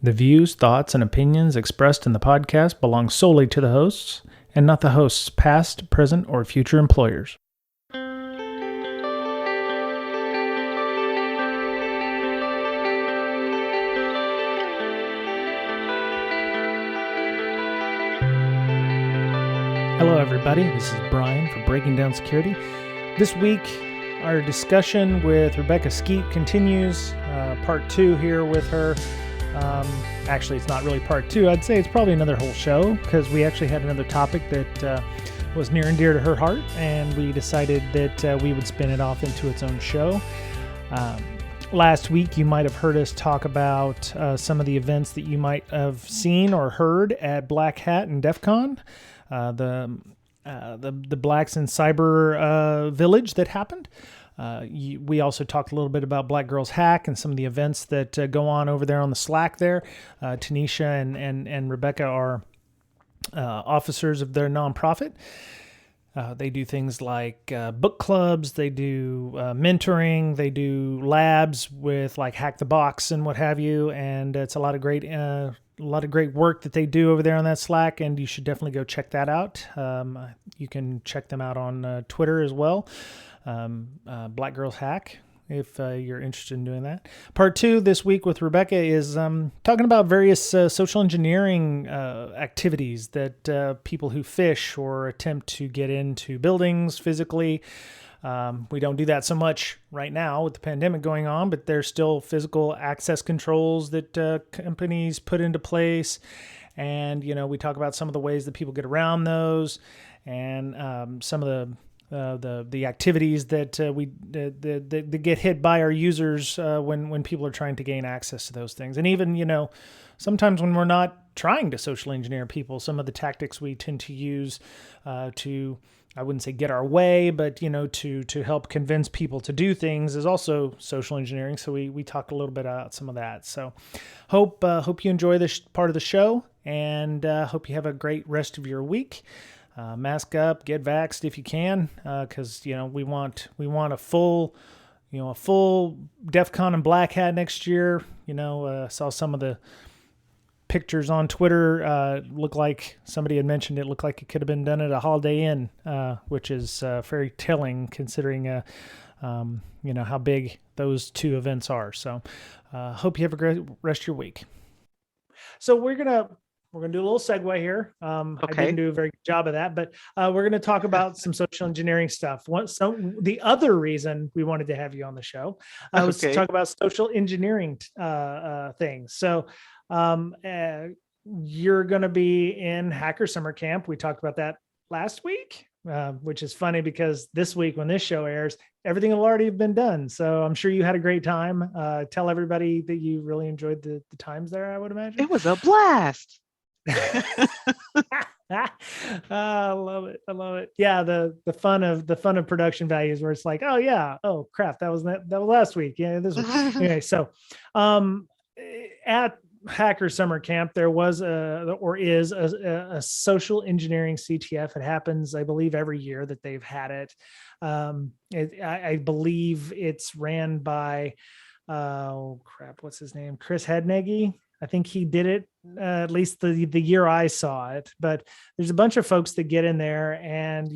The views, thoughts, and opinions expressed in the podcast belong solely to the hosts and not the host's past, present, or future employers. Hello, everybody. This is Brian for Breaking Down Security. This week, our discussion with Rebecca Skeete continues. Part 2 here with her. Actually, it's not really part 2. I'd say it's probably another whole show because we actually had another topic that was near and dear to her heart, and we decided that we would spin it off into its own show. Last week, you might have heard us talk about some of the events that you might have seen or heard at Black Hat and DEF CON, the Blacks in Cyber Village that happened. We also talked a little bit about BlackGirlsHack and some of the events that go on over there on the Slack there. Tennisha and Rebecca are officers of their nonprofit. They do things like book clubs, they do mentoring, they do labs with like Hack the Box and what have you, and it's a lot of great work that they do over there on that Slack, and you should definitely go check that out. You can check them out on Twitter as well. BlackGirlsHack, if you're interested in doing that. Part 2 this week with Rebecca is talking about various social engineering activities that people who fish or attempt to get into buildings physically. We don't do that so much right now with the pandemic going on, but there's still physical access controls that companies put into place. And, we talk about some of the ways that people get around those and some of the activities that that get hit by our users when people are trying to gain access to those things. And even, sometimes when we're not trying to social engineer people, some of the tactics we tend to use to, I wouldn't say get our way, but, to help convince people to do things is also social engineering. So we talk a little bit about some of that. So hope you enjoy this part of the show, and hope you have a great rest of your week. Mask up, get vaxxed if you can, because we want a full DEF CON and Black Hat next year. Saw some of the pictures on Twitter. Looked like somebody had mentioned it looked like it could have been done at a Holiday Inn, which is very telling considering how big those two events are. So hope you have a great rest of your week. So we're gonna do a little segue here. Okay. I didn't do a very good job of that, but we're going to talk about some social engineering stuff. The other reason we wanted to have you on the show was to talk about social engineering things. So you're going to be in Hacker Summer Camp. We talked about that last week, which is funny because this week when this show airs, everything will already have been done. So I'm sure you had a great time. Tell everybody that you really enjoyed the times there, I would imagine. It was a blast. I love it. Yeah, the fun of production values where it's like, oh yeah, oh crap, that was last week. Yeah, this was anyway. So at Hacker Summer Camp there was is a social engineering CTF. It happens, I believe, every year that they've had it. I believe it's ran by what's his name, Chris Hednegi. I think he did it at least the year I saw it, but there's a bunch of folks that get in there and,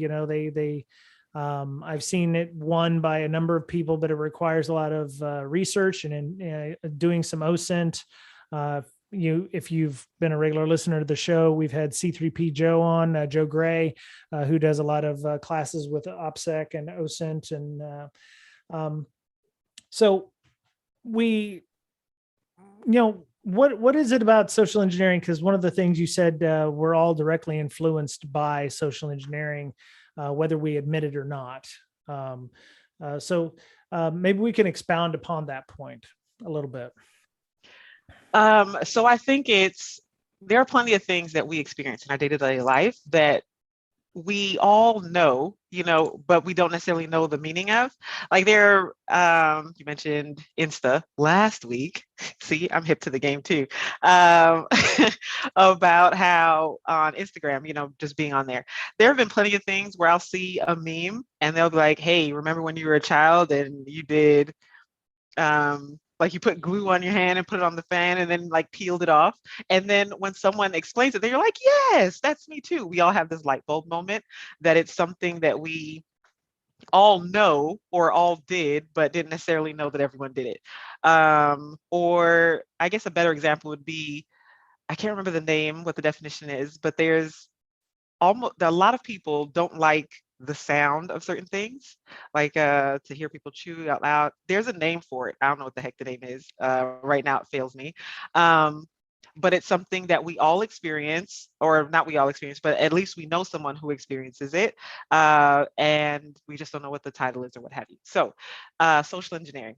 I've seen it won by a number of people, but it requires a lot of research and doing some OSINT. If you've been a regular listener to the show, we've had C3P Joe on, Joe Gray, who does a lot of classes with OPSEC and OSINT. And so we, what is it about social engineering? Because one of the things you said, we're all directly influenced by social engineering, whether we admit it or not. So maybe we can expound upon that point a little bit. So I think there are plenty of things that we experience in our day-to-day life that we all know, but we don't necessarily know the meaning of. Like you mentioned Insta last week. See, I'm hip to the game too. About how on Instagram, just being on there have been plenty of things where I'll see a meme and they'll be like, hey, remember when you were a child and you did like you put glue on your hand and put it on the fan and then like peeled it off. And then when someone explains it, they're like, yes, that's me too. We all have this light bulb moment that it's something that we all know or all did, but didn't necessarily know that everyone did it. Or I guess a better example would be, I can't remember the name, what the definition is, but there's almost a lot of people don't like the sound of certain things, like to hear people chew out loud. There's a name for it. I don't know what the heck the name is. Right now it fails me. Um, but it's something that we all experience, or not we all experience, but at least we know someone who experiences it. And we just don't know what the title is or what have you. So social engineering.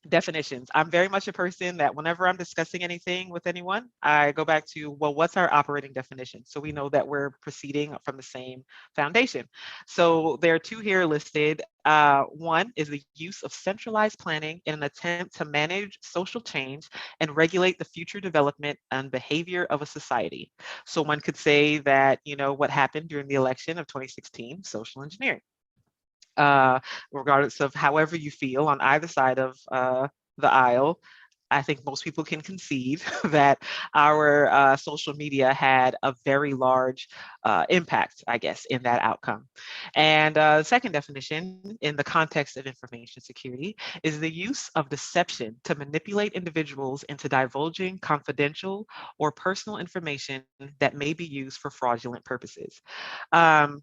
Definitions. I'm very much a person that whenever I'm discussing anything with anyone, I go back to, well, what's our operating definition? So we know that we're proceeding from the same foundation. So there are two here listed. One is the use of centralized planning in an attempt to manage social change and regulate the future development and behavior of a society. So one could say that, what happened during the election of 2016, social engineering. Regardless of however you feel on either side of the aisle. I think most people can concede that our social media had a very large impact, I guess, in that outcome. And second definition, in the context of information security, is the use of deception to manipulate individuals into divulging confidential or personal information that may be used for fraudulent purposes. Um,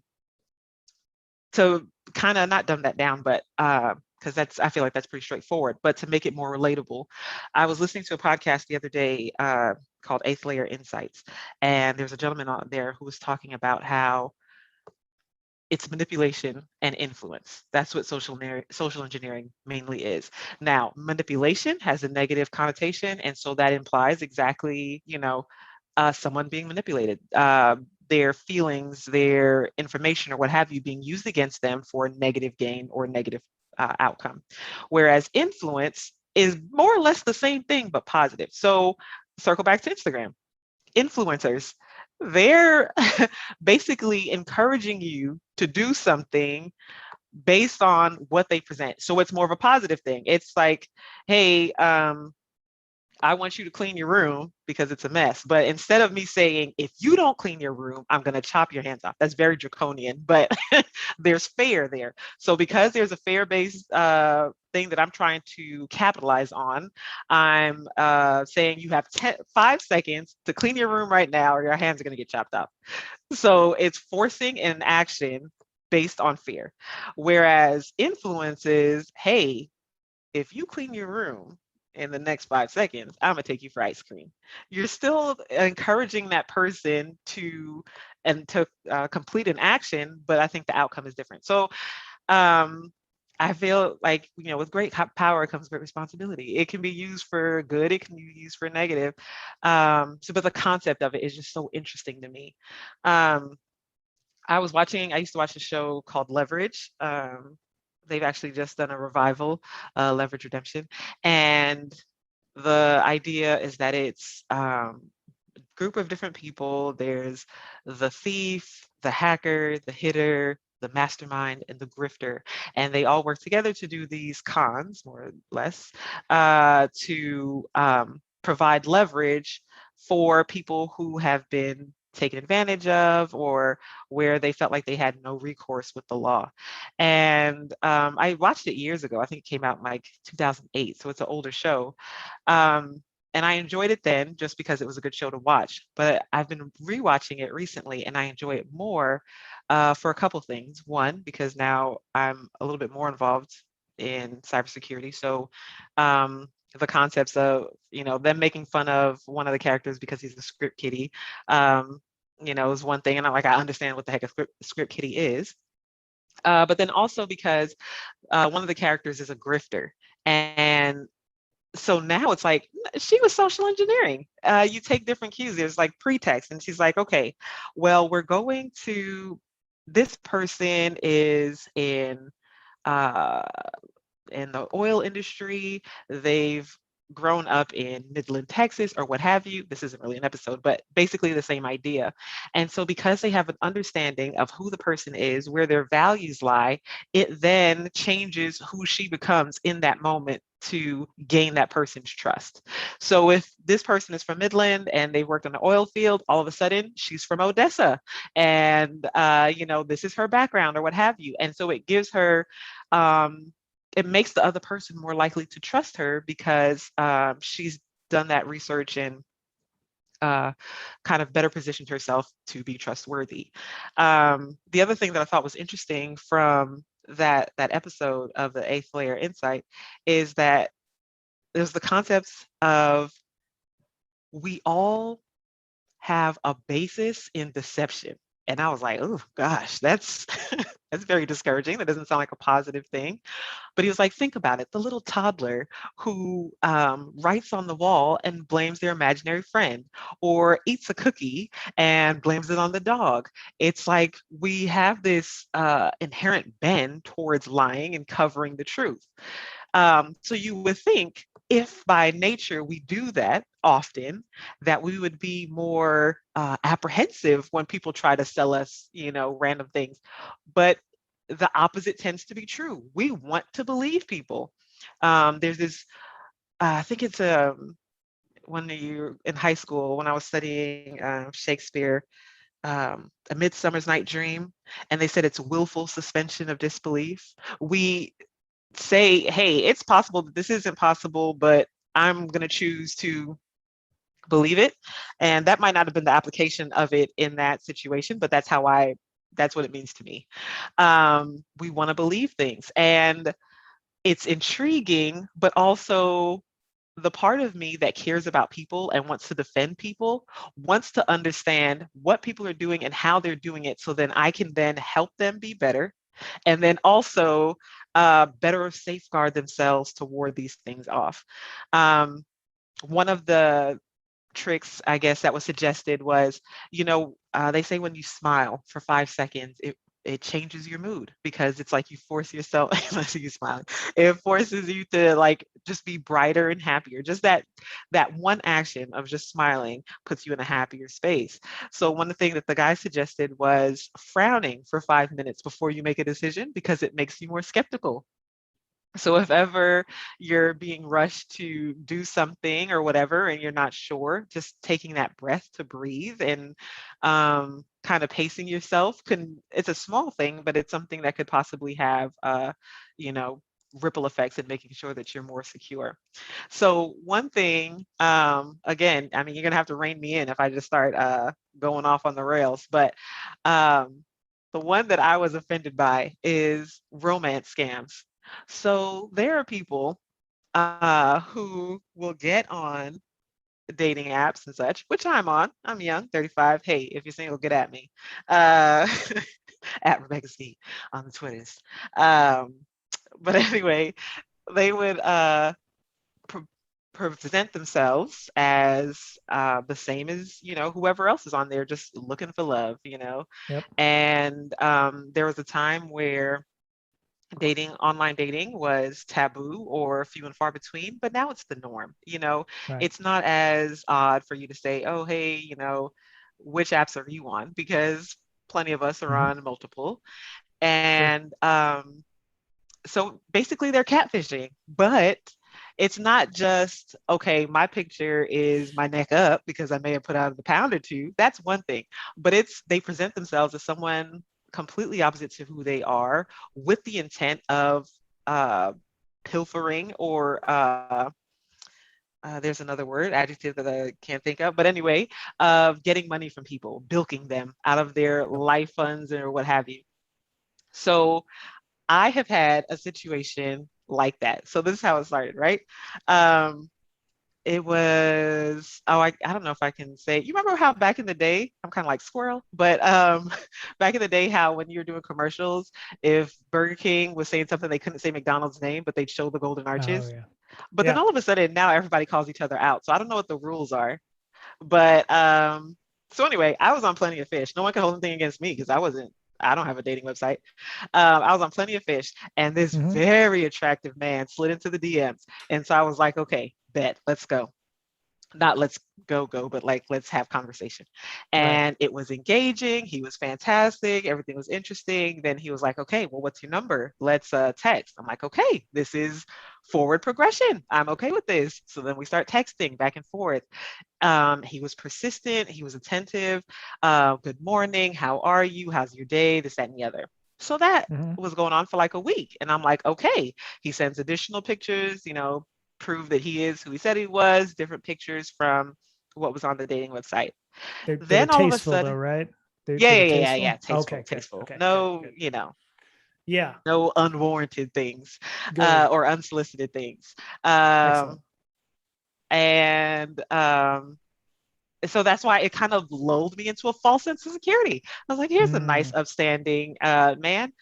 to kind of not dumb that down, but because I feel like that's pretty straightforward, but to make it more relatable, I was listening to a podcast the other day called Eighth Layer Insights, and there's a gentleman on there who was talking about how it's manipulation and influence. That's what social engineering mainly is. Now, manipulation has a negative connotation, and so that implies exactly, someone being manipulated. Their feelings, their information, or what have you, being used against them for a negative gain or negative outcome. Whereas influence is more or less the same thing, but positive. So circle back to Instagram. Influencers, they're basically encouraging you to do something based on what they present. So it's more of a positive thing. It's like, hey, I want you to clean your room because it's a mess. But instead of me saying, if you don't clean your room, I'm going to chop your hands off. That's very draconian, but there's fair there. So because there's a fair-based thing that I'm trying to capitalize on, I'm saying you have 5 seconds to clean your room right now or your hands are going to get chopped off. So it's forcing an action based on fear. Whereas influence is, hey, if you clean your room in the next 5 seconds, I'm gonna take you for ice cream. You're still encouraging that person to complete an action, but I think the outcome is different. So um, I feel like, with great power comes great responsibility. It can be used for good, it can be used for negative. But the concept of it is just so interesting to me. Um, I used to watch a show called Leverage. They've actually just done a revival, Leverage Redemption. And the idea is that it's group of different people. There's the thief, the hacker, the hitter, the mastermind, and the grifter. And they all work together to do these cons, more or less, to provide leverage for people who have been taken advantage of or where they felt like they had no recourse with the law. And I watched it years ago. I think it came out in like 2008. So it's an older show. And I enjoyed it then just because it was a good show to watch. But I've been rewatching it recently and I enjoy it more for a couple things. One, because now I'm a little bit more involved in cybersecurity. So the concepts of, them making fun of one of the characters because he's a script kiddie, is one thing. And I understand what the heck a script kiddie is. But then also because one of the characters is a grifter. And so now it's like she was social engineering. You take different cues. There's like pretext, and she's like, okay, well, we're going to. This person is uh, in the oil industry. They've grown up in Midland, Texas, or what have you. This isn't really an episode, but basically the same idea. And so because they have an understanding of who the person is, where their values lie, it then changes who she becomes in that moment to gain that person's trust. So if this person is from Midland and they worked on the oil field, all of a sudden she's from Odessa, and this is her background or what have you. And so it gives her, it makes the other person more likely to trust her because she's done that research and kind of better positioned herself to be trustworthy. The other thing that I thought was interesting from that episode of the Eighth Layer Insight is that there's the concepts of we all have a basis in deception. And I was like, oh gosh, that's that's very discouraging. That doesn't sound like a positive thing. But he was like, think about it. The little toddler who writes on the wall and blames their imaginary friend, or eats a cookie and blames it on the dog. It's like we have this inherent bend towards lying and covering the truth. So you would think if by nature we do that often, that we would be more apprehensive when people try to sell us, random things. But the opposite tends to be true. We want to believe people. There's this, I think it's when you're in high school, when I was studying Shakespeare, A Midsummer's Night Dream, and they said it's willful suspension of disbelief. We say, hey, it's possible that this isn't possible, but I'm going to choose to believe it. And that might not have been the application of it in that situation, but that's what it means to me. We want to believe things, and it's intriguing, but also the part of me that cares about people and wants to defend people wants to understand what people are doing and how they're doing it, so then I can then help them be better, and then also better safeguard themselves to ward these things off. One of the tricks, I guess, that was suggested was, they say when you smile for 5 seconds, it changes your mood, because it's like you force yourself, unless you smiling, it forces you to like just be brighter and happier. Just that one action of just smiling puts you in a happier space. So one of the things that the guy suggested was frowning for 5 minutes before you make a decision, because it makes you more skeptical. So if ever you're being rushed to do something or whatever, and you're not sure, just taking that breath to breathe and kind of pacing yourself it's a small thing, but it's something that could possibly have, you know, ripple effects in making sure that you're more secure. So one thing, again, I mean, you're gonna have to rein me in if I just start going off on the rails, but the one that I was offended by is romance scams. So there are people who will get on dating apps and such, which I'm on. I'm young, 35. Hey, if you're single, get at me. Uh, at Rebecca Skeete on the Twitters. Um, but anyway, they would pre- present themselves as the same as, whoever else is on there, just looking for love. Yep. And there was a time where online dating was taboo or few and far between, but now it's the norm. Right. It's not as odd for you to say, oh, hey, which apps are you on? Because plenty of us are Hmm. on multiple. Sure. And so basically they're catfishing, but it's not just, okay, my picture is my neck up because I may have put out a pound or two. That's one thing, but they present themselves as someone completely opposite to who they are, with the intent of uh, pilfering, or there's another word, adjective that I can't think of, but anyway, of getting money from people, bilking them out of their Yep. life funds or what have you. So I have had a situation like that. So this is how it started, right? Um, it was, oh, I don't know if I can say, you remember how back in the day, I'm kind of like squirrel, but back in the day, how when you were doing commercials, if Burger King was saying something, they couldn't say McDonald's name, but they'd show the golden Oh arches. yeah. But then Yeah. all of a sudden, now everybody calls each other out. So I don't know what the rules are. But so anyway, I was on Plenty of Fish. No one can hold anything against me because I don't have a dating website. I was on Plenty of Fish, and this Hmm. very attractive man slid into the DMs. And so I was like, okay, bet, let's go. not let's go, but like, let's have conversation. Right. And it was engaging. He was fantastic. Everything was interesting. Then he was like, okay, well, what's your number? Let's text. I'm like, okay, this is forward progression. I'm okay with this. So then we start texting back and forth. He was persistent. He was attentive. Good morning. How are you? How's your day? This, that, and the other. So that Mm-hmm. was going on for like a week. And I'm like, okay, he sends additional pictures, prove that he is who he said he was, different pictures from what was on the dating website. They were Then all of a tasteful though, sudden, right? They yeah, were yeah, yeah, yeah, tasteful. yeah, tasteful, Okay, good. tasteful. Okay, good, No, good. Yeah, no unwarranted things, good. or unsolicited things. Um, Excellent. and so that's why it kind of lulled me into a false sense of security. I was like, here's a nice, Mm, upstanding man.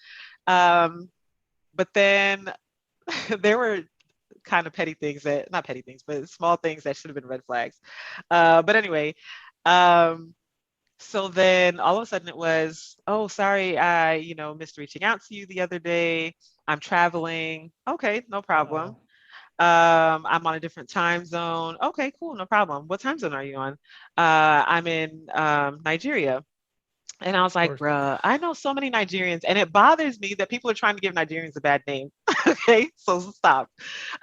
Um, but then there were kind of petty things that, not petty things, but small things that should have been red flags. But anyway, um, so then all of a sudden it was, oh, sorry, I, missed reaching out to you the other day. I'm traveling. Okay, no problem. uh-oh. I'm on a different time zone. Okay, cool, no problem. What time zone are you on? I'm in Nigeria. And I was Of like, course. bruh, I know so many Nigerians, and it bothers me that people are trying to give Nigerians a bad name. Okay, so stop.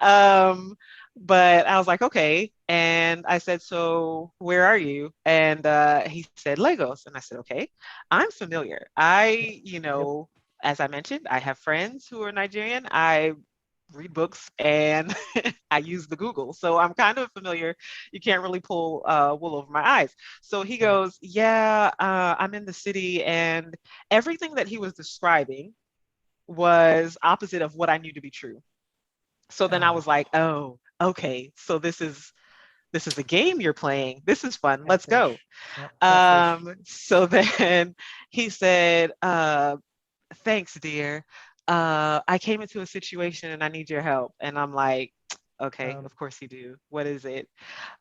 Um, but I was like, okay. And I said, so where are you? And he said, Lagos. And I said, okay, I'm familiar. Yep. Yep. As I mentioned, I have friends who are Nigerian. I read books and I use the Google. So I'm kind of familiar. You can't really pull wool over my eyes. So he Right. goes, yeah, I'm in the city. And everything that he was describing was opposite of what I knew to be true. So then I was like, Oh, oh, okay. So this is a game you're playing. This is fun. Let's go. catfish. Yep. Catfish. So then he said, thanks, dear. I came into a situation and I need your help. And I'm like, okay, Um, of course you do. What is it?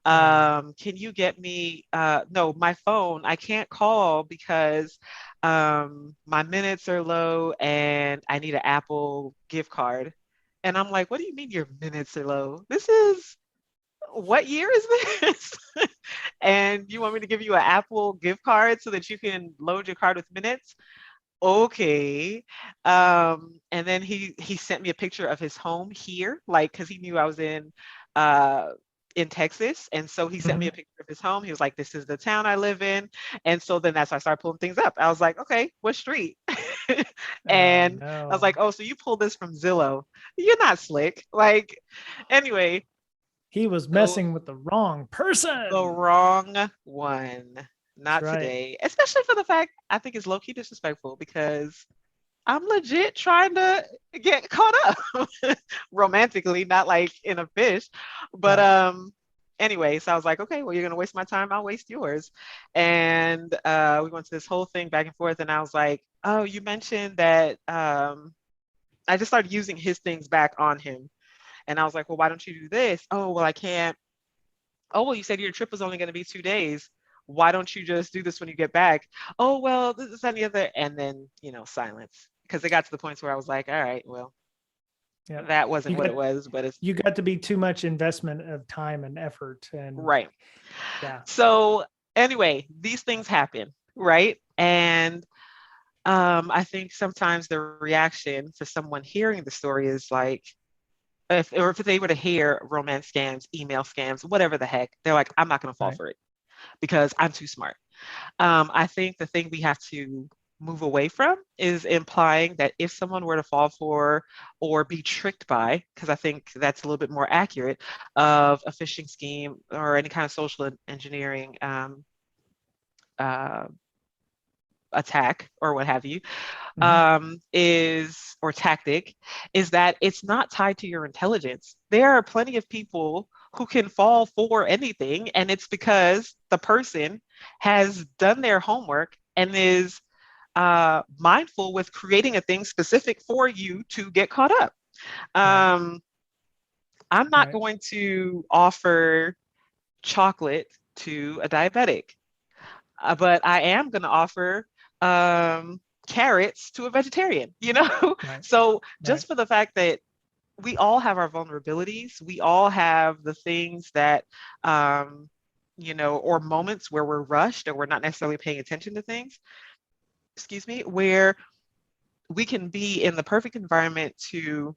oh, Can you get me, no, my phone, I can't call because my minutes are low and I need an Apple gift card. And I'm like, what do you mean your minutes are low? What year is this? And you want me to give you an Apple gift card so that you can load your card with minutes? Okay. And then he sent me a picture of his home here, like, because he knew I was uh in Texas. And so he sent me mhm. a picture of his home. He was like, this is the town I live in. And so then that's why I started pulling things up. I was like, okay, what street? Oh And I was like, no. oh, so you pulled this from Zillow. You're not slick. Like, anyway, He was so messing with the wrong the person. wrong one. That's Not right. today. Especially for the fact I think it's low-key disrespectful because I'm legit trying to get caught up romantically, not like in a fish. But Right. anyway, so I was like, okay, well, you're gonna waste my time, I'll waste yours. And we went to this whole thing back and forth, and I was like, oh, you mentioned that I just started using his things back on him. And I was like, well, why don't you do this? Oh, well, I can't. Oh, well, you said your trip was only going to be 2 days. Why don't you just do this when you get back? Oh, well, this is any other. And then, silence. Because it got to the point where I was like, all right, well, Yep. that wasn't You what got it was, but it's you got to be too much investment of time and effort. And right. yeah. So, anyway, these things happen, right? And I think sometimes the reaction for someone hearing the story is like, if they were to hear romance scams, email scams, whatever the heck, they're like, I'm not going to fall Right. for it because I'm too smart. I think the thing we have to move away from is implying that if someone were to fall for or be tricked by, because I think that's a little bit more accurate, of a phishing scheme or any kind of social engineering uh, attack or what have you, Hmm. is or tactic, is that it's not tied to your intelligence. There are plenty of people who can fall for anything, and it's because the person has done their homework and is mindful with creating a thing specific for you to get caught up. Right. Um, I'm not Right. going to offer chocolate to a diabetic, but I am going to offer carrots to a vegetarian, Right. So Right. just for the fact that we all have our vulnerabilities, we all have the things that or moments where we're rushed or we're not necessarily paying attention to things, where we can be in the perfect environment to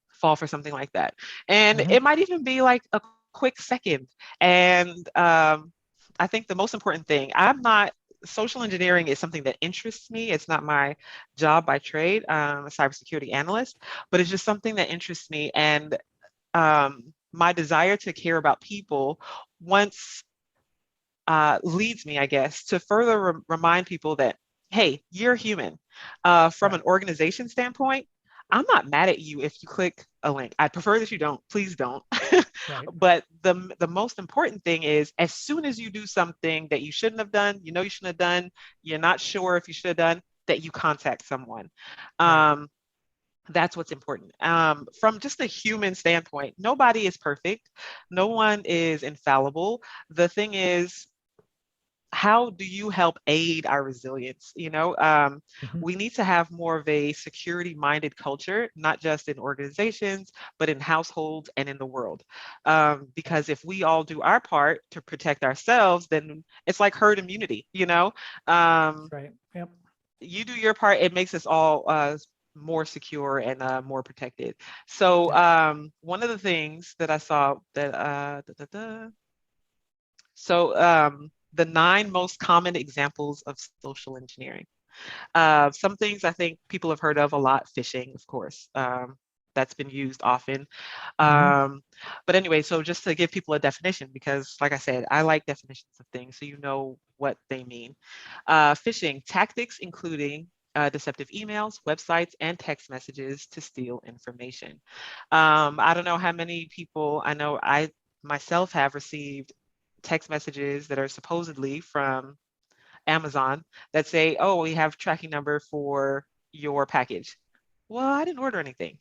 fall for something like that. And Mm-hmm. it might even be like a quick second. And I think the most important thing, social engineering is something that interests me. It's not my job by trade. I'm a cybersecurity analyst, but it's just something that interests me. And my desire to care about people once leads me, I guess, to further remind people that, hey, you're human. From Right. an organization standpoint, I'm not mad at you if you click a link. I prefer that you don't. Please don't. Right. But the most important thing is, as soon as you do something that you shouldn't have done, you shouldn't have done, you're not sure if you should have done, that you contact someone. Right. Um, that's what's important. From just a human standpoint, nobody is perfect. No one is infallible. The thing is, how do you help aid our resilience? Mm-hmm. We need to have more of a security minded culture, not just in organizations, but in households and in the world. Right. Because if we all do our part to protect ourselves, then it's like herd immunity. Um, Right. Yep. you do your part, it makes us all more secure and more protected. So Yep. one of the things that I saw that the 9 most common examples of social engineering. Some things I think people have heard of a lot: phishing, of course. That's been used often. Mm-hmm. Um, but anyway, so just to give people a definition, because like I said, I like definitions of things so you know what they mean. Phishing tactics, including deceptive emails, websites, and text messages to steal information. I don't know how many people, I know I myself have received text messages that are supposedly from Amazon that say, oh, we have tracking number for your package. Well, I didn't order anything.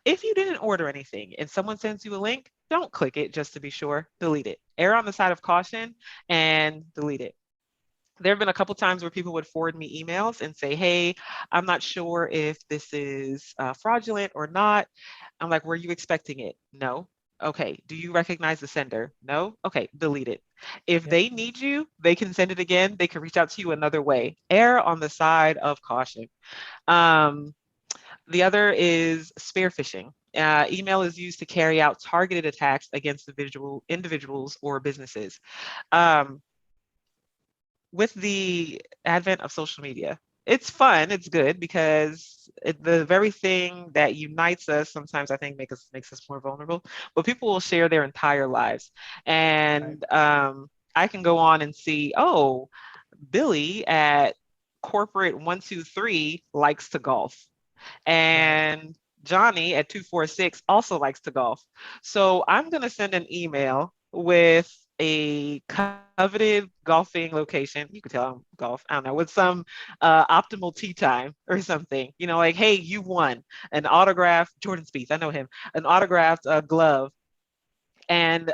If you didn't order anything and someone sends you a link, don't click it just to be sure. Delete it. Err on the side of caution and delete it. There have been a couple times where people would forward me emails and say, hey, I'm not sure if this is fraudulent or not. I'm like, were you expecting it? No. Okay. Do you recognize the sender? No. Okay. Delete it. If Yep. they need you, they can send it again. They can reach out to you another way. Err on the side of caution. Um, the other is spear phishing. Email is used to carry out targeted attacks against individuals or businesses. Um, with the advent of social media, it's fun, it's good because the very thing that unites us sometimes I think makes us more vulnerable. But people will share their entire lives, Right. and I can go on and see, oh, Billy at corporate 123 likes to golf, Right. and Johnny at 246 also likes to golf. So I'm going to send an email with a coveted golfing location. You could tell I'm golf, I don't know, with some optimal tee time or something. Like, hey, you won an autographed Jordan Spieth. I know him, an autographed glove. And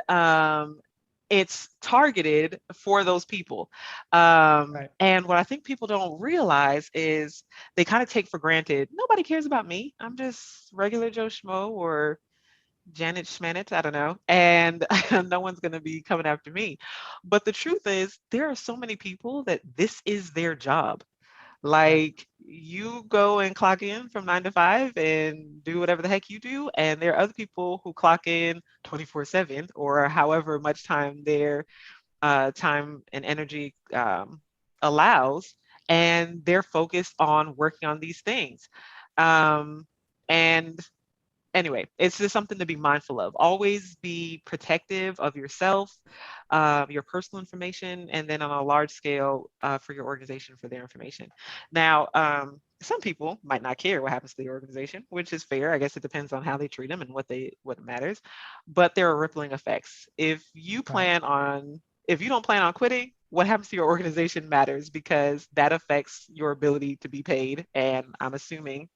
it's targeted for those people. Right. And what I think people don't realize is they kind of take for granted, nobody cares about me. I'm just regular Joe Schmo or Janet Schmanet, I don't know. And no one's going to be coming after me. But the truth is, there are so many people that this is their job. Right. Like, you go and clock in from 9 to 5 and do whatever the heck you do. And there are other people who clock in 24/7 or however much time their time and energy allows. And they're focused on working on these things. And anyway, it's just something to be mindful of. Always be protective of yourself, your personal information, and then on a large scale for your organization for their information. Now, some people might not care what happens to the organization, which is fair. I guess it depends on how they treat them and what matters. But there are rippling effects. Right. If you don't plan on quitting, what happens to your organization matters because that affects your ability to be paid. And I'm assuming,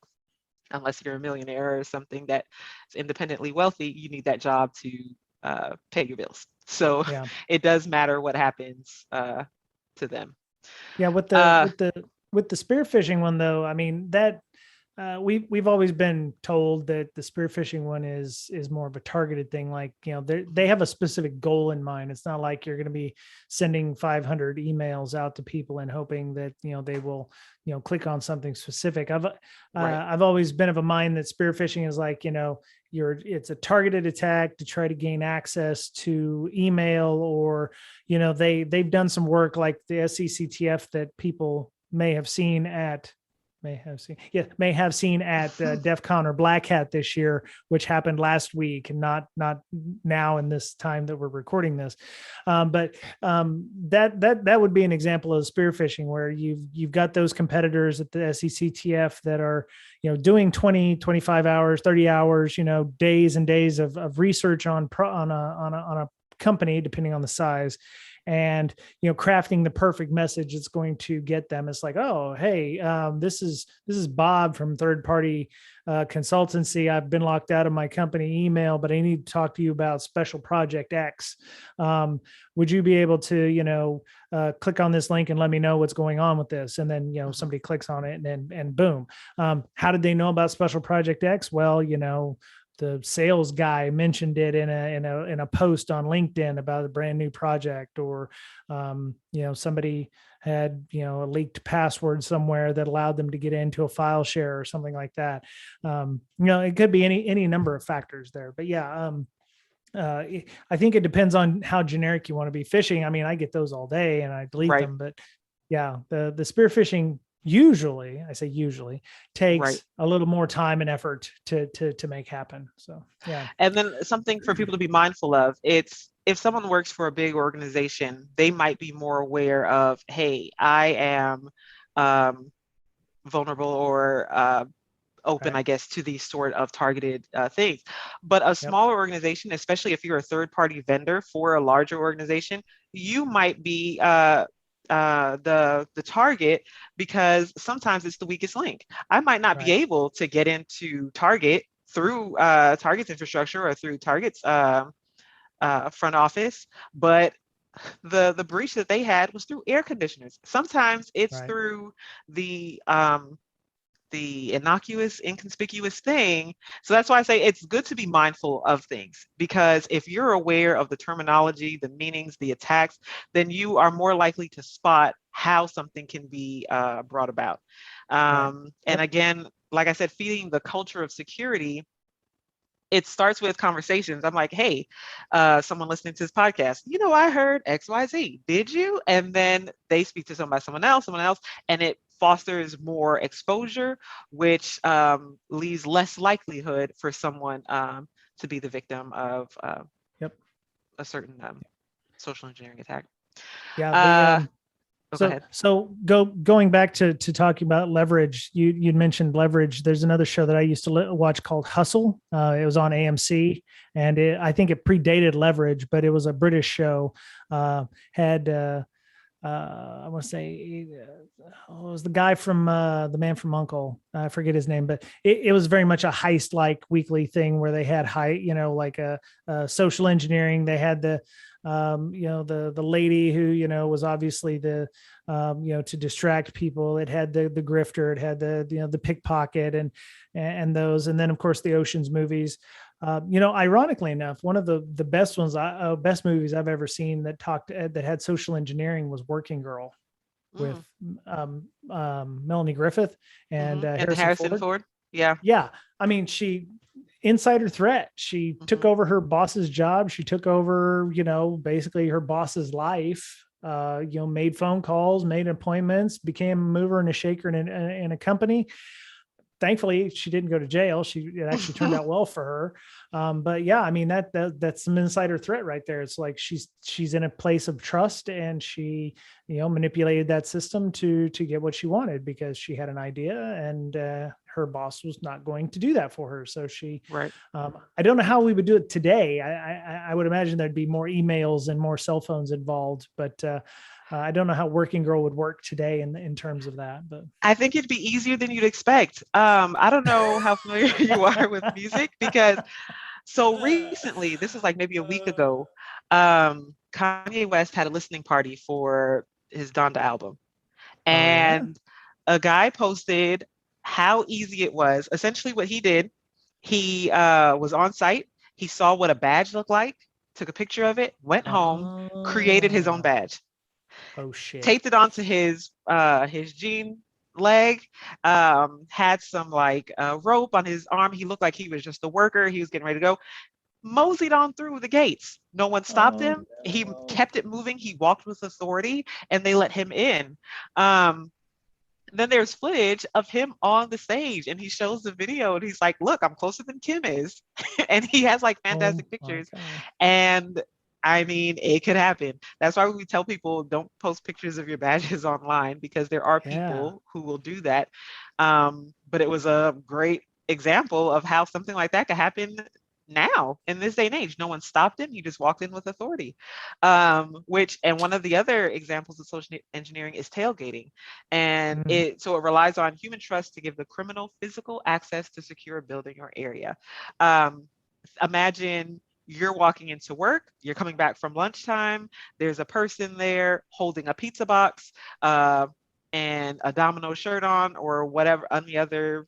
unless you're a millionaire or something that's independently wealthy, you need that job to pay your bills. So Yeah. it does matter what happens to them. Yeah. With the Uh, with the with the spearfishing one though, I mean that we've always been told that the spearfishing one is more of a targeted thing. Like, they have a specific goal in mind. It's not like you're going to be sending 500 emails out to people and hoping that they will click on something specific. I've always been of a mind that spearfishing is like, it's a targeted attack to try to gain access to email, or they've done some work like the SCCTF that people may have seen at DEF CON or Black Hat this year, which happened last week, and not now in this time that we're recording this. But that would be an example of spearfishing, where you've got those competitors at the SECTF that are doing 20, 25 hours, 30 hours, days and days of research on a company, depending on the size, and crafting the perfect message that's going to get them. It's like, oh, hey, this is Bob from third party consultancy. I've been locked out of my company email, but I need to talk to you about special project X. Would you be able to click on this link and let me know what's going on with this? And then somebody clicks on it, and boom. How did they know about special project X? Well, the sales guy mentioned it in a post on LinkedIn about a brand new project, or somebody had a leaked password somewhere that allowed them to get into a file share or something like that. It could be any number of factors there, but I think it depends on how generic you want to be fishing. I mean, I get those all day and I delete them, but the spearfishing usually takes a little more time and effort to make happen. So, yeah. And then something for people to be mindful of, it's if someone works for a big organization, they might be more aware of, hey, I am vulnerable or open, I guess, to these sort of targeted things. But a smaller organization, especially if you're a third-party vendor for a larger organization, you might be the target, because sometimes it's the weakest link. I might not be able to get into Target through Target's infrastructure or through Target's front office, but the breach that they had was through air conditioners. Sometimes it's through the innocuous, inconspicuous thing. So that's why I say it's good to be mindful of things, because if you're aware of the terminology, the meanings, the attacks, then you are more likely to spot how something can be brought about. And again, like I said, feeding the culture of security, it starts with conversations. I'm like, hey, someone listening to this podcast, I heard XYZ. Did you? And then they speak to someone else, and it fosters more exposure, which leaves less likelihood for someone to be the victim of a certain social engineering attack. Going back to talking about leverage, you'd mentioned leverage. There's another show that I used to watch called Hustle. It was on AMC, and I think it predated Leverage, but it was a British show. I want to say it was the guy from the Man from U.N.C.L.E. I forget his name, but it was very much a heist like weekly thing where they had like a social engineering. They had the lady who was obviously the to distract people. It had the grifter. It had the pickpocket and those, and then of course the Ocean's movies. Ironically enough, one of the best best movies I've ever seen that had social engineering was Working Girl with Melanie Griffith and Harrison Ford. Yeah. I mean, insider threat. She took over her boss's job. She took over, basically her boss's life. Made phone calls, made appointments, became a mover and a shaker in a company. Thankfully, she didn't go to jail. It actually turned out well for her. But yeah, I mean, that's some insider threat right there. It's like she's in a place of trust, and she, manipulated that system to get what she wanted because she had an idea, and her boss was not going to do that for her. So I don't know how we would do it today. I would imagine there'd be more emails and more cell phones involved, but I don't know how Working Girl would work today in terms of that, but I think it'd be easier than you'd expect. I don't know how familiar you are with music, because so recently, this is like maybe a week ago, Kanye West had a listening party for his Donda album, and a guy posted how easy it was. Essentially, what he did, he was on site. He saw what a badge looked like, took a picture of it, went home, created his own Oh, badge, oh shit. taped it onto his jean leg, had some like rope on his arm. He looked like he was just a worker. He was getting ready to go. Moseyed on through the gates. No one stopped Oh him. He no. kept it moving. He walked with authority, and they let him in. Um, then there's footage of him on the stage, and he shows the video, and he's like, "Look, I'm closer than Kim is," and he has like Oh fantastic my pictures. God. And I mean, it could happen. That's why we tell people don't post pictures of your badges online, because there are Yeah. people who will do that. But it was a great example of how something like that could happen now in this day and age. No one stopped him. He just walked in with authority. And one of the other examples of social engineering is tailgating. And Mhm. it relies on human trust to give the criminal physical access to secure a building or area. Um, Imagine you're walking into work, you're coming back from lunchtime, there's a person there holding a pizza box, uh, and a Domino shirt on, or whatever, on the other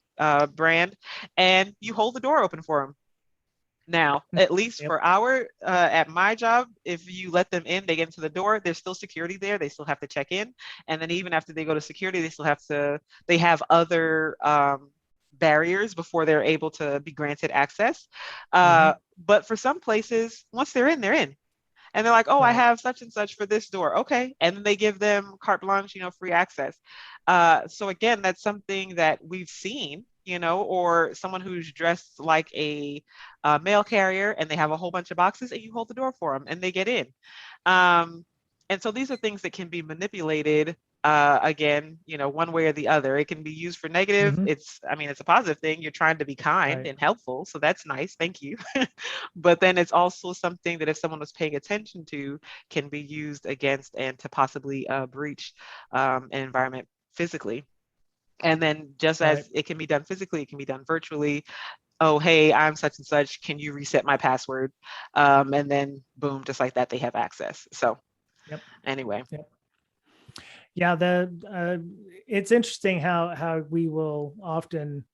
brand, and you hold the door open for them. Now, at least Yep. for at my job, if you let them in, they get into the door, there's still security there. They still have to check in. And then even after they go to security, they have other barriers before they're able to be granted access. Hmm. But for some places, once they're in, they're in. And they're like, oh, I Right. have such and such for this door. Okay. And then they give them carte blanche, free access. So again, that's something that we've seen, or someone who's dressed like a mail carrier, and they have a whole bunch of boxes, and you hold the door for them and they get in. Um, and so these are things that can be manipulated, again, one way or the other. It can be used for negative. Hmm. I mean, it's a positive thing. You're trying to be kind Right. and helpful. So that's nice. Thank you. But then it's also something that if someone was paying attention to, can be used against and to possibly breach an environment physically. And then just Right. as it can be done physically, it can be done virtually. Oh, hey, I'm such and such. Can you reset my password? And then boom, just like that, they have access. So Yep. anyway, Yep. Yeah. It's interesting how we will often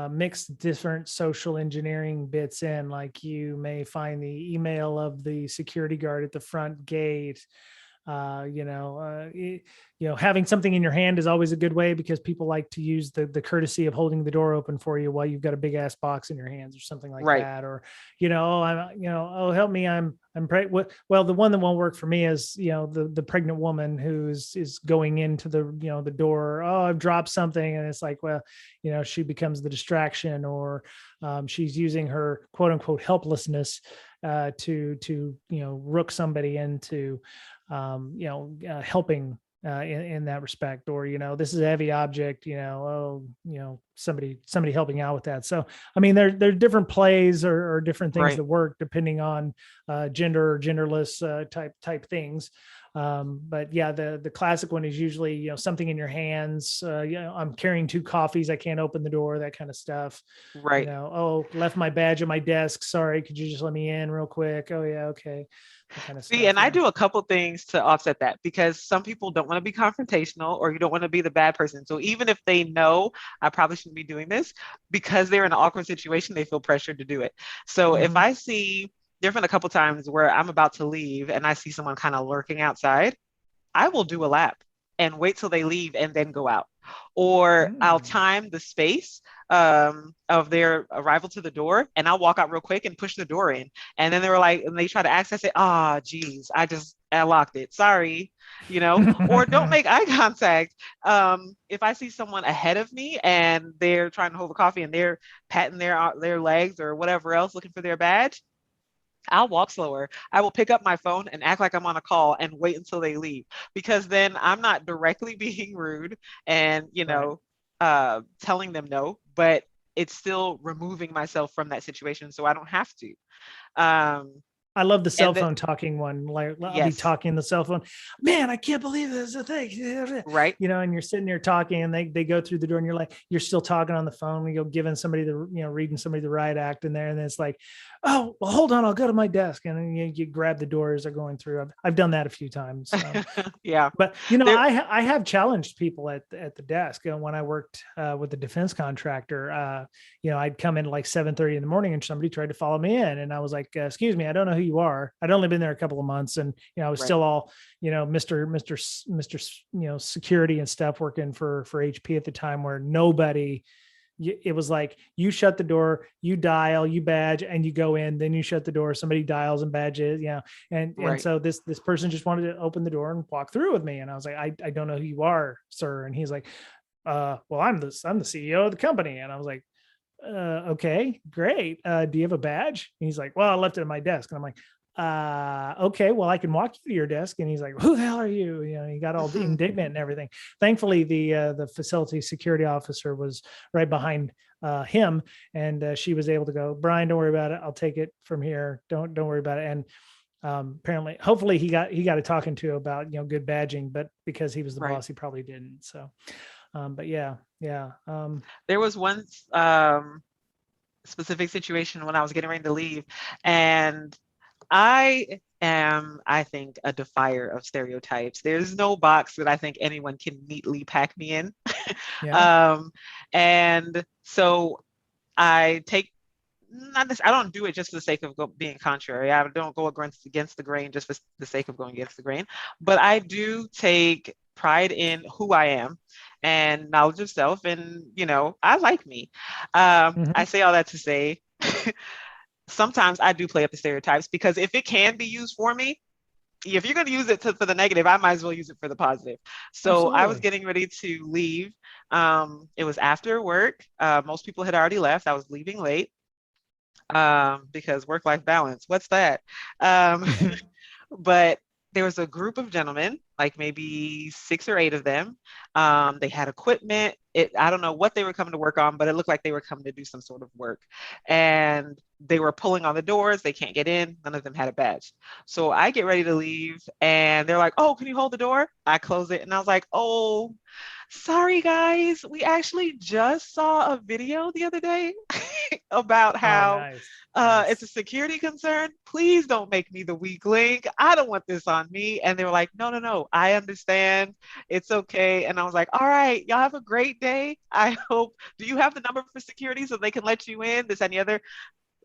mix different social engineering bits in. Like you may find the email of the security guard at the front gate. Having something in your hand is always a good way, because people like to use the courtesy of holding the door open for you while you've got a big ass box in your hands or something like right, that. Or, oh, oh, help me. I'm pregnant. Well, the one that won't work for me is, the pregnant woman is going into the door. Oh, I've dropped something. And it's like, well, she becomes the distraction, or she's using her quote unquote helplessness to rook somebody into helping in that respect. Or this is a heavy object, somebody helping out with that. So I mean, there are different plays, or different things right, that work depending on gender or genderless type things. But yeah, the classic one is usually, something in your hands. I'm carrying 2 coffees, I can't open the door, that kind of stuff. right. Oh, left my badge at my desk, sorry, could you just let me in real quick? Oh yeah, okay, that kind of See, stuff. and I Yeah. do a couple things to offset that, because some people don't want to be confrontational, or you don't want to be the bad person. So even if they know I probably shouldn't be doing this, because they're in an awkward situation, they feel pressured to do it. So if Hmm. I see, there've been a couple times where I'm about to leave and I see someone kind of lurking outside, I will do a lap and wait till they leave and then go out. Or I'll Mm. time the space of their arrival to the door, and I'll walk out real quick and push the door in. And then they were like, and they try to access it. Ah, oh, geez, I locked it. Sorry, or don't make eye contact. If I see someone ahead of me and they're trying to hold the coffee and they're patting their legs or whatever else, looking for their badge, I'll walk slower. I will pick up my phone and act like I'm on a call and wait until they leave, because then I'm not directly being rude and, Right. telling them no, but it's still removing myself from that situation so I don't have to. Um, I love the cell and that, phone talking one. Like I'll be yes, talking on the cell phone. Man, I can't believe this is a thing. right, And you're sitting there talking, and they go through the door, and you're still talking on the phone. You go giving somebody reading somebody the riot act in there. And then it's like, oh, well, hold on, I'll go to my desk. And then you grab the door as they're going through. I've done that a few times. Yeah. But, I have challenged people at the desk. And when I worked with the defense contractor, I'd come in like 7:30 in the morning and somebody tried to follow me in. And I was like, excuse me, I don't know who you are. I'd only been there a couple of months. And, I was Right. still all, Mr. Security and stuff working for HP at the time, where nobody, it was like, you shut the door, you dial, you badge, and you go in, then you shut the door, somebody dials and badges, and Right. so this person just wanted to open the door and walk through with me. And I was like, I don't know who you are, sir. And he's like, well, I'm the CEO of the company. And I was like, okay, great. Do you have a badge? And he's like, well, I left it at my desk. And I'm like, okay, well, I can walk you to your desk. And he's like, who the hell are you? He got all indignant and everything. Thankfully, the facility security officer was right behind him, and she was able to go, Brian, don't worry about it. I'll take it from here. Don't worry about it. And apparently, hopefully he got a talking to about, good badging, but because he was the Right. boss, he probably didn't. So, but yeah. There was one specific situation when I was getting ready to leave, and I am, I think, a defier of stereotypes. There's no box that I think anyone can neatly pack me in. Yeah. And so I take, not this, I don't do it just for the sake of being contrary. I don't go against the grain just for the sake of going against the grain. But I do take pride in who I am and knowledge of self. And, I like me. I say all that to say, sometimes I do play up the stereotypes, because if it can be used for me, if you're going to use it for the negative, I might as well use it for the positive. So I was Absolutely. getting ready to leave. It was after work. Most people had already left. I was leaving late, because work-life balance. What's that? Um, but there was a group of gentlemen, like maybe 6 or 8 of them. They had equipment. I don't know what they were coming to work on, but it looked like they were coming to do some sort of work. And they were pulling on the doors. They can't get in. None of them had a badge. So I get ready to leave, and they're like, oh, can you hold the door? I close it, and I was like, oh, sorry, guys. We actually just saw a video the other day about Oh, how nice. it's a Nice. security concern. Please don't make me the weak link. I don't want this on me. And they were like, no, no, no. I understand. It's okay. And I was like, all right, y'all have a great day. I hope. Do you have the number for security so they can let you in? This and the other.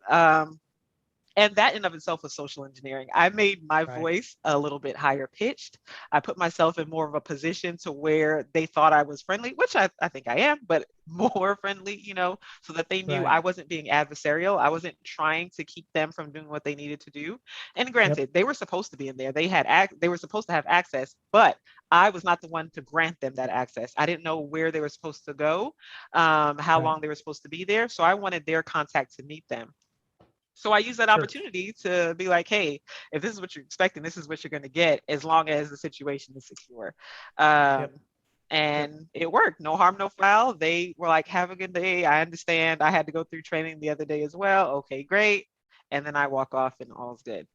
Um, and that in of itself was social engineering. I made my Right. voice a little bit higher pitched. I put myself in more of a position to where they thought I was friendly, which I think I am, but more friendly, so that they knew Right. I wasn't being adversarial. I wasn't trying to keep them from doing what they needed to do. And Yep. granted, they were supposed to be in there. They were supposed to have access, but I was not the one to grant them that access. I didn't know where they were supposed to go, how Right. long they were supposed to be there. So I wanted their contact to meet them. So I use that Sure. opportunity to be like, hey, if this is what you're expecting, this is what you're going to get, as long as the situation is secure. Um, Yep. Yep. and it worked. No harm, no foul. They were like, have a good day. I understand. I had to go through training the other day as well. Okay, great. And then I walk off and all's good.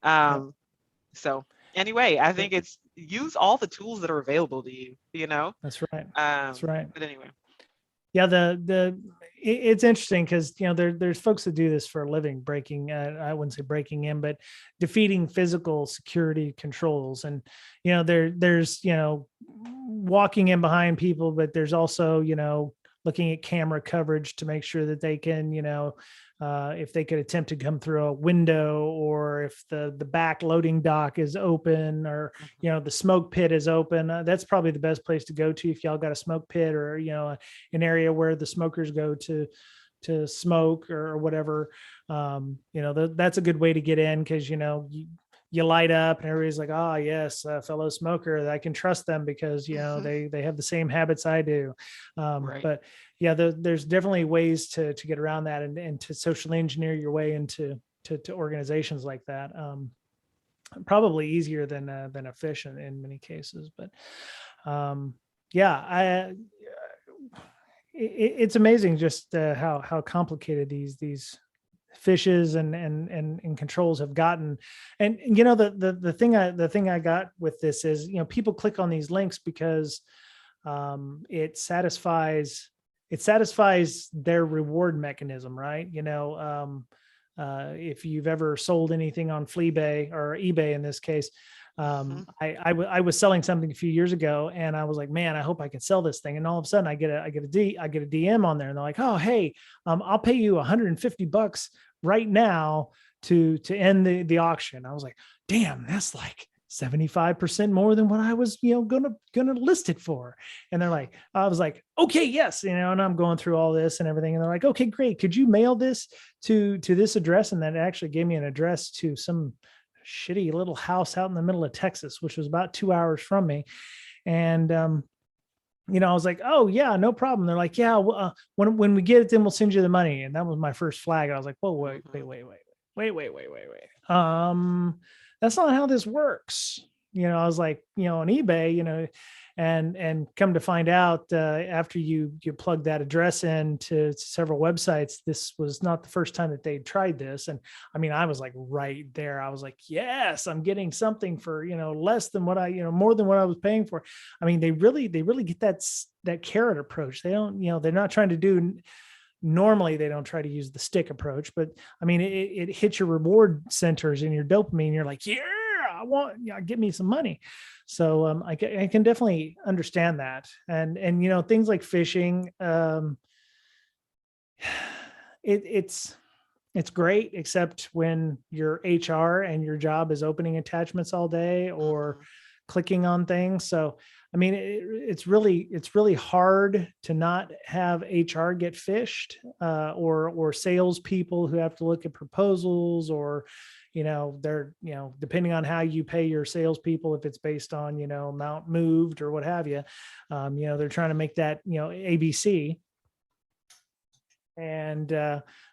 Yep. Um, so anyway, I Yep. think it's use all the tools that are available to you, That's right. That's right. But anyway, Yeah. It's interesting because, there's folks that do this for a living, breaking, I wouldn't say breaking in, but defeating physical security controls. And, there's, walking in behind people, but there's also, looking at camera coverage to make sure that they can, if they could attempt to come through a window, or if the back loading dock is open, or mhm, the smoke pit is open. That's probably the best place to go to if y'all got a smoke pit, or an area where the smokers go to smoke or whatever. That's a good way to get in, because you light up and everybody's like, oh yes, fellow smoker, I can trust them because mhm, they have the same habits I do. right, But yeah, there's definitely ways to get around that, and to socially engineer your way into to organizations like that. Probably easier than efficient in many cases. But yeah, it's amazing just how complicated these fishes and controls have gotten. And the thing I got with this is, people click on these links because it satisfies their reward mechanism, right? if you've ever sold anything on Fleabay or eBay in this case. I was selling something a few years ago, and I was like, man, I hope I can sell this thing. And all of a sudden I get a DM on there, and they're like, oh, hey, I'll pay you $150 right now to end the auction. I was like, damn, that's like 75% more than what I was, gonna list it for. And they're like, I was like, okay, yes, and I'm going through all this and everything. And they're like, okay, great. Could you mail this to this address? And that actually gave me an address to some shitty little house out in the middle of Texas, which was about 2 hours from me. And, I was like, oh yeah, no problem. They're like, yeah, when we get it, then we'll send you the money. And that was my first flag. I was like, whoa, wait. That's not how this works. I was like, on eBay, and come to find out, after you plug that address in to several websites, this was not the first time that they'd tried this. And I mean, I was like right there. I was like, yes, I'm getting something for, less than what more than what I was paying for. I mean, they really get that carrot approach. They don't, they're not trying to do. Normally they don't try to use the stick approach, but I mean, it hits your reward centers and your dopamine. You're like, yeah, I want, give me some money. So I can definitely understand that. And things like phishing, it's great, except when your HR and your job is opening attachments all day or clicking on things. So I mean, it's really hard to not have HR get phished, or salespeople who have to look at proposals, or, they're, depending on how you pay your salespeople, if it's based on, amount moved or what have you, they're trying to make that, ABC. And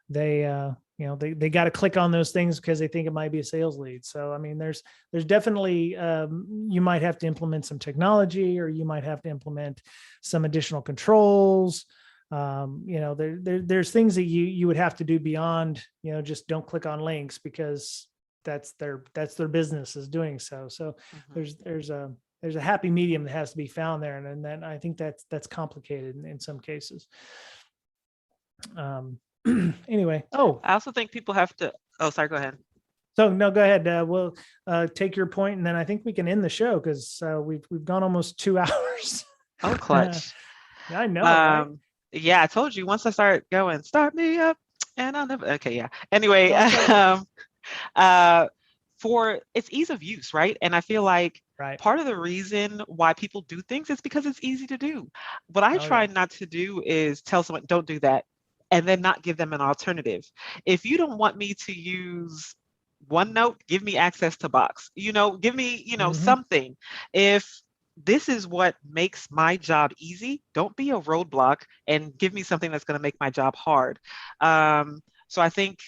they got to click on those things because they think it might be a sales lead. So, I mean, there's definitely, you might have to implement some technology, or you might have to implement some additional controls. There's things that you would have to do beyond, just don't click on links, because that's their business is doing so. So there's a happy medium that has to be found there. And then I think that's complicated in some cases. Anyway. Oh, I also think people have to, sorry, go ahead. So no, go ahead. We'll take your point, and then I think we can end the show, because we've gone almost 2 hours. Oh, clutch. I know. Right? Yeah, I told you, once I start going, start me up, and I'll never. Okay, yeah. Anyway, for its ease of use, right? And I feel like part of the reason why people do things is because it's easy to do. What I try not to do is tell someone, don't do that, and then not give them an alternative. If you don't want me to use OneNote, give me access to Box. Give me, something. If this is what makes my job easy, don't be a roadblock and give me something that's going to make my job hard. So I think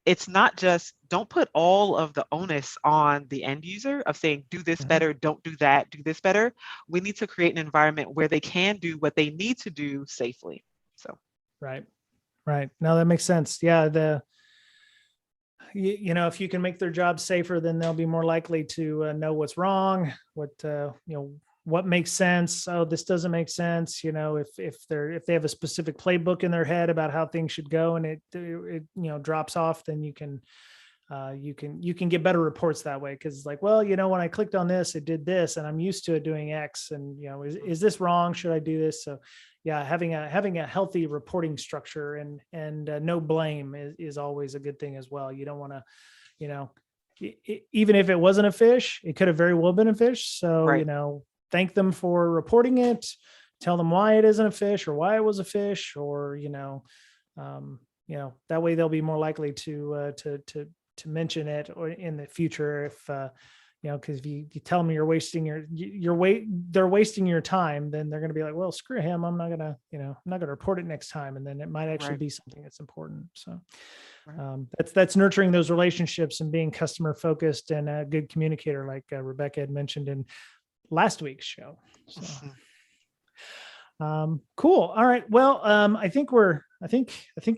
it's not just, don't put all of the onus on the end user of saying, do this better, don't do that, do this better. We need to create an environment where they can do what they need to do safely. So. Right. No, that makes sense. Yeah. If you can make their job safer, then they'll be more likely to know what's wrong, what makes sense. Oh, this doesn't make sense. If they have a specific playbook in their head about how things should go, and it drops off, then you can get better reports that way. Cause it's like, well, when I clicked on this, it did this, and I'm used to it doing X, and is this wrong? Should I do this? So yeah, having a healthy reporting structure and no blame is always a good thing as well. You don't want to, even if it wasn't a fish, it could have very well been a fish. So, thank them for reporting it, tell them why it isn't a fish, or why it was a fish, or, that way they'll be more likely to mention it or in the future. If, because if you tell them you're wasting they're wasting your time, then they're going to be like, well, screw him. I'm not going to report it next time. And then it might actually be something that's important. So that's nurturing those relationships and being customer focused and a good communicator, like Rebecca had mentioned in last week's show. So, cool. All right. Well, I think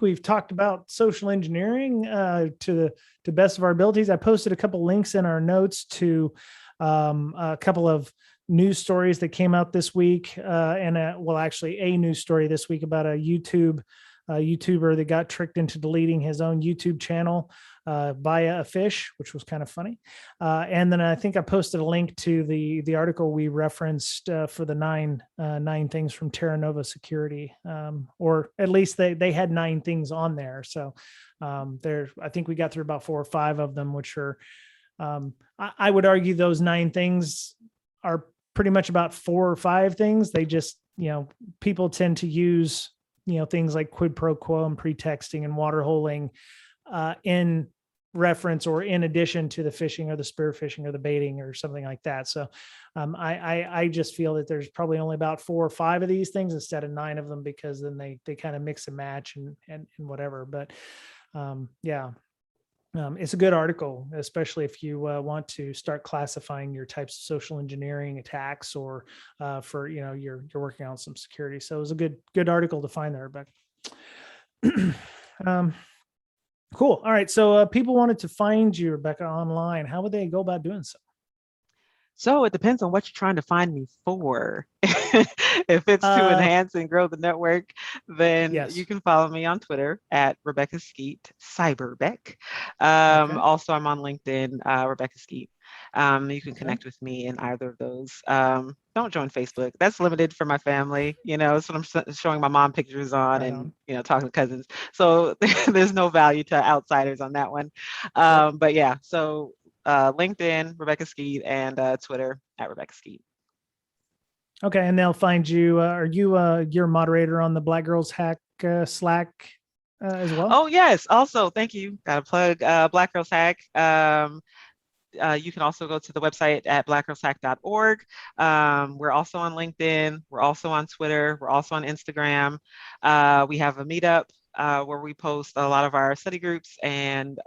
we've talked about social engineering to the best of our abilities. I posted a couple links in our notes to a couple of news stories that came out this week, and actually a news story this week about a YouTube YouTuber that got tricked into deleting his own YouTube channel via a fish, which was kind of funny. And then I think I posted a link to the article we referenced for the nine things from Terra Nova Security, or at least they had 9 things on there. So I think we got through about 4 or 5 of them, which are, I would argue those 9 things are pretty much about 4 or 5 things. They just, people tend to use, things like quid pro quo and pretexting and water holing in reference or in addition to the fishing or the spear fishing or the baiting or something like that. So I just feel that there's probably only about 4 or 5 of these things instead of 9 of them, because then they kind of mix and match and whatever. But it's a good article, especially if you want to start classifying your types of social engineering attacks, or for, you're working on some security. So it was a good article to find there, Rebecca. Cool. All right. So people wanted to find you, Rebecca, online. How would they go about doing so? So it depends on what you're trying to find me for. If it's to enhance and grow the network, then yes, you can follow me on Twitter at Rebecca Skeete, Cyberbeck. Okay. Also, I'm on LinkedIn, Rebecca Skeete. You can connect with me in either of those. Don't join Facebook. That's limited for my family. That's what I'm showing my mom pictures on, Right and on. talking to cousins. So there's no value to outsiders on that one. But yeah, so LinkedIn, Rebecca Skeete, and Twitter at Rebecca Skeete. Okay, and they'll find you. Are you you're a moderator on the BlackGirlsHack Slack as well? Oh yes, also thank you. Got to plug BlackGirlsHack. You can also go to the website at BlackGirlsHack.org. We're also on LinkedIn. We're also on Twitter. We're also on Instagram. We have a meetup where we post a lot of our study groups and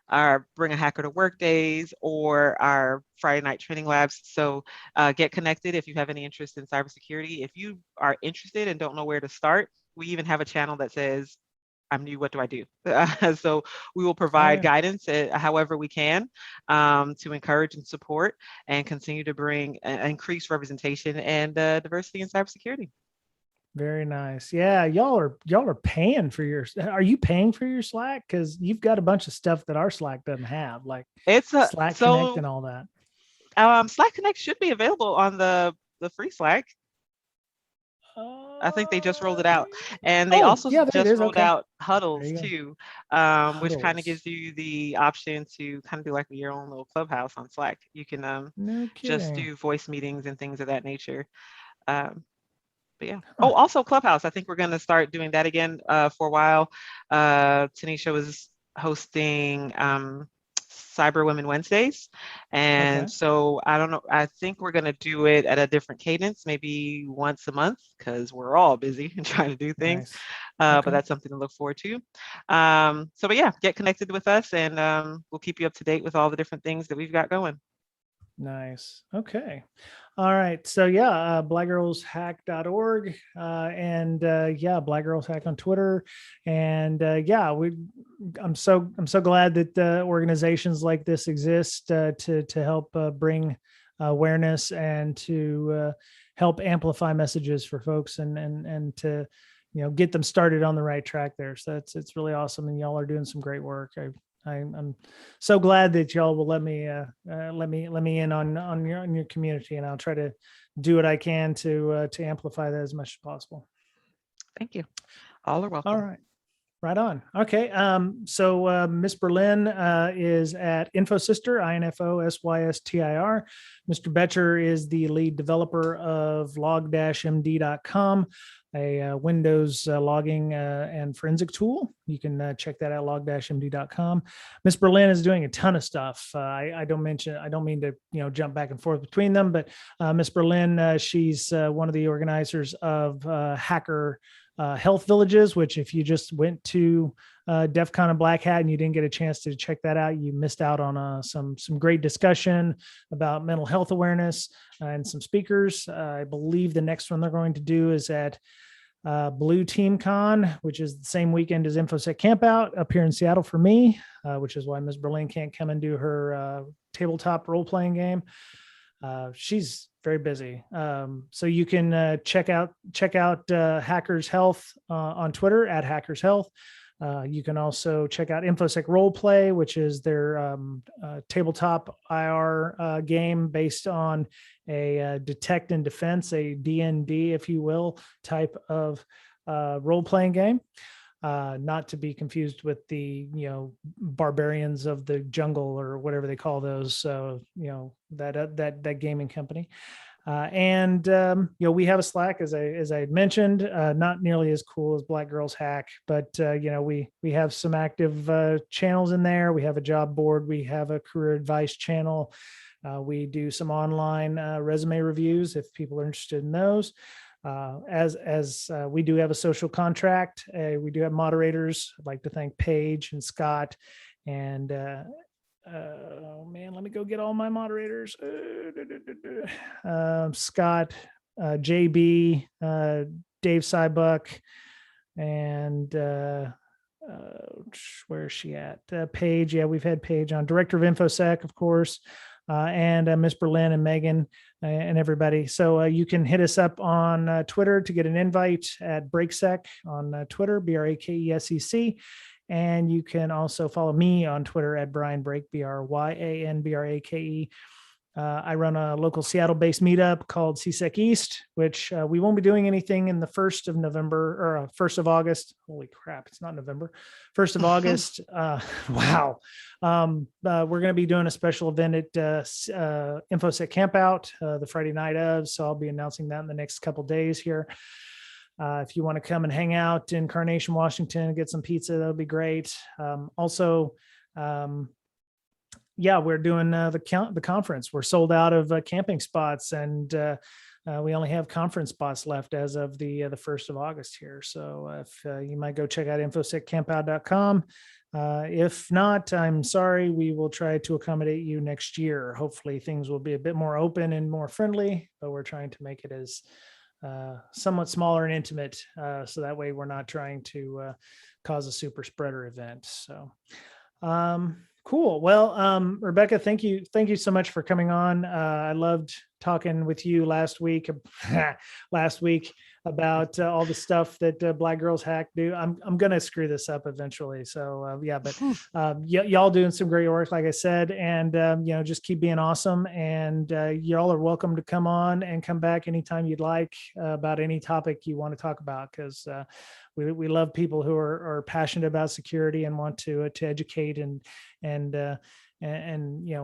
our Bring a Hacker to Work days, or our Friday night training labs. So get connected if you have any interest in cybersecurity. If you are interested and don't know where to start, we even have a channel that says, I'm new, what do I do? So we will provide guidance however we can, to encourage and support and continue to bring increased representation and diversity in cybersecurity. Very nice. Yeah, y'all are paying for your. Are you paying for your Slack? Because you've got a bunch of stuff that our Slack doesn't have, like Slack Connect and all that. Slack Connect should be available on the free Slack. I think they just rolled it out, and they also just rolled out huddles too, which kind of gives you the option to kind of do like your own little clubhouse on Slack. You can just do voice meetings and things of that nature. But yeah. Oh, also Clubhouse. I think we're going to start doing that again for a while. Tennisha was hosting Cyber Women Wednesdays. And so I don't know, I think we're going to do it at a different cadence, maybe once a month, because we're all busy and trying to do things. But that's something to look forward to. But yeah, get connected with us, and we'll keep you up to date with all the different things that we've got going. Nice. Okay. All right. So yeah, blackgirlshack.org, and BlackGirlsHack on Twitter. And I'm so glad that organizations like this exist to help bring awareness and to help amplify messages for folks and to get them started on the right track there. So it's really awesome, and y'all are doing some great work. I'm so glad that y'all will let me in on your community, and I'll try to do what I can to amplify that as much as possible. Thank you. All are welcome. All right. Right on. Okay. So Miss Berlin is at InfoSystir, INFOSYSTIR. Mr. Betcher is the lead developer of log-md.com, a Windows logging and forensic tool. You can check that out, log-md.com. Miss Berlin is doing a ton of stuff. I don't mean to jump back and forth between them, but Miss Berlin, she's one of the organizers of Hacker Health Villages, which if you just went to DEF CON and Black Hat and you didn't get a chance to check that out, you missed out on some great discussion about mental health awareness and some speakers. I believe the next one they're going to do is at Blue Team Con, which is the same weekend as InfoSec Campout up here in Seattle for me, which is why Ms. Berlin can't come and do her tabletop role-playing game. She's very busy. So you can check out Hackers Health on Twitter at Hackers Health. You can also check out InfoSec Roleplay, which is their tabletop IR game based on a detect and defense, a D&D, if you will, type of role-playing game. Not to be confused with the, barbarians of the jungle or whatever they call those. So, that gaming company. We have a Slack, as I had mentioned, not nearly as cool as BlackGirlsHack, but we have some active channels in there. We have a job board. We have a career advice channel. We do some online resume reviews if people are interested in those. As we do have a social contract, we do have moderators. I'd like to thank Paige and Scott and oh man, let me go get all my moderators. Scott, JB, Dave Cybuck, and where is she at? Paige. Yeah, we've had Paige on. Director of InfoSec, of course, and Miss Berlin and Megan and everybody. So you can hit us up on Twitter to get an invite at BreakSec on Twitter, BRAKESEC. And you can also follow me on Twitter at Brian Brake, BRYANBRAKE. I run a local Seattle-based meetup called CSEC East, which we won't be doing anything in the 1st of November or 1st of August. Holy crap, it's not November. 1st of August. Wow. We're going to be doing a special event at InfoSec Campout the Friday night of. So I'll be announcing that in the next couple of days here. If you want to come and hang out in Carnation, Washington, and get some pizza, that'll be great. We're doing the conference. We're sold out of camping spots, and we only have conference spots left as of the 1st of August here. So if you might go check out infosecampout.com. If not, I'm sorry. We will try to accommodate you next year. Hopefully things will be a bit more open and more friendly, but we're trying to make it as somewhat smaller and intimate, so that way we're not trying to cause a super spreader event. So cool. Well, Rebecca, thank you so much for coming on. I loved talking with you last week about all the stuff that BlackGirlsHack do. I'm gonna screw this up eventually. So y'all doing some great work, like I said, and just keep being awesome. And y'all are welcome to come on and come back anytime you'd like about any topic you want to talk about, because we love people who are passionate about security and want to educate and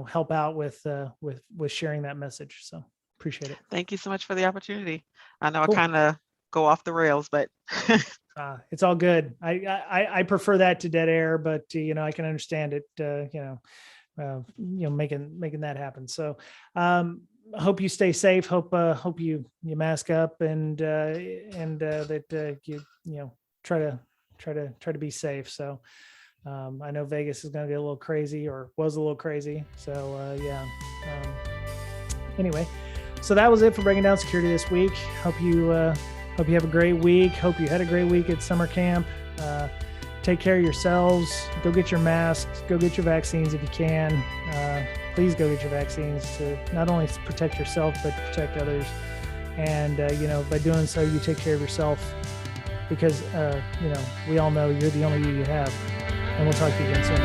help out with sharing that message. So appreciate it. Thank you so much for the opportunity. I know Cool. I kind of go off the rails, but it's all good. I prefer that to dead air, but I can understand it. Making that happen. So hope you stay safe. Hope you mask up and that you try to be safe. So I know Vegas is going to get a little crazy, or was a little crazy. So anyway, so that was it for Breaking Down Security this week. Hope you have a great week. Hope you had a great week at summer camp. Take care of yourselves. Go get your masks. Go get your vaccines if you can. Please go get your vaccines to not only protect yourself, but protect others. And, by doing so, you take care of yourself, because, we all know you're the only you have. And we'll talk to you again soon.